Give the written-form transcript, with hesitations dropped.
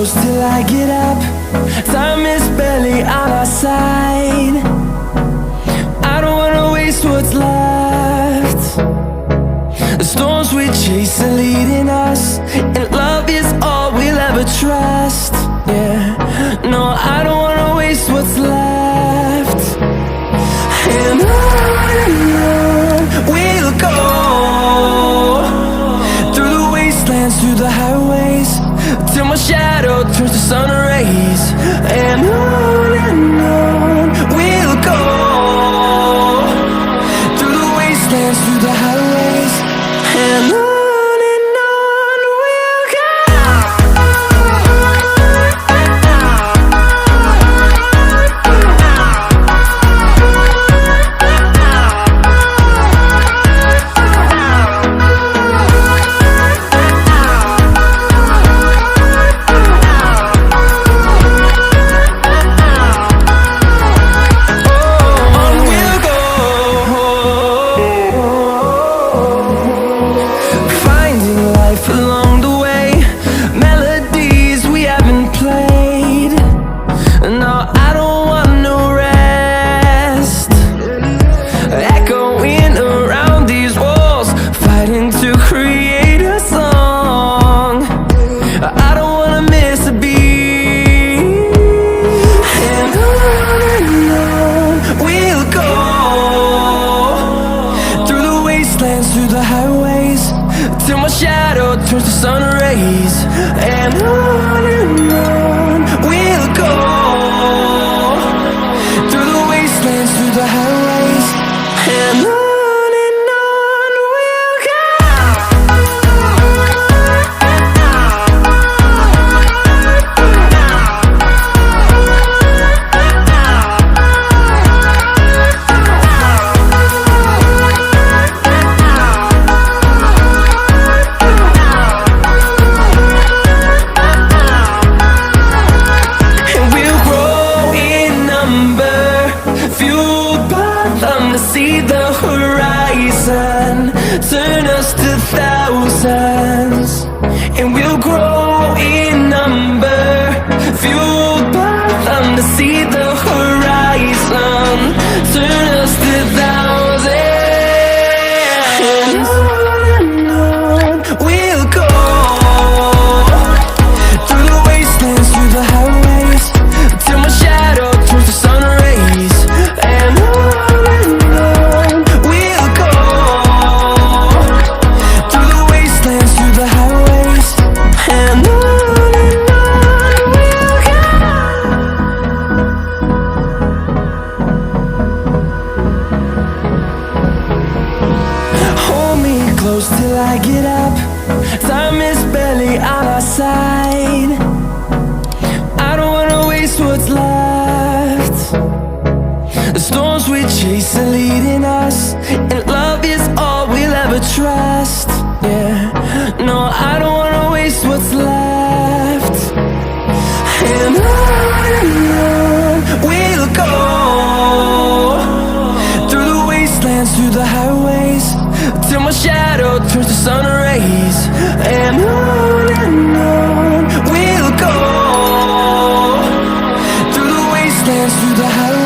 close till I get up. Time is barely on our side. I don't wanna waste what's left. The storms we chase are leading us, and love is all we'll ever trust. Yeah, no, I don't wanna waste what's left. And on we'll go, through the wastelands, through the highways, till my shadow turns to sun rays. And on we'll go, through the wastelands, through the highways, and on we'll go. Through the highways, till my shadow turns to sun rays. And on we'll go, through the wastelands, through the highways, and on we'll go. See the horizon, turn us to thousands, and we'll grow in number, fueled by them. To see the horizon, turn us to thousands, and on we'll go, through the wastelands, through the highways, till my shadow turns to sun rays. And close till I get up. Time is barely on our side. I don't wanna waste what's left. The storms we chase are leading us, and love is all we'll ever trust. Yeah, no, I don't wanna waste what's left. And on we'll go, through the wastelands, through the highways, till my shadow turns to sun rays. And on we'll go, through the wastelands, through the highways.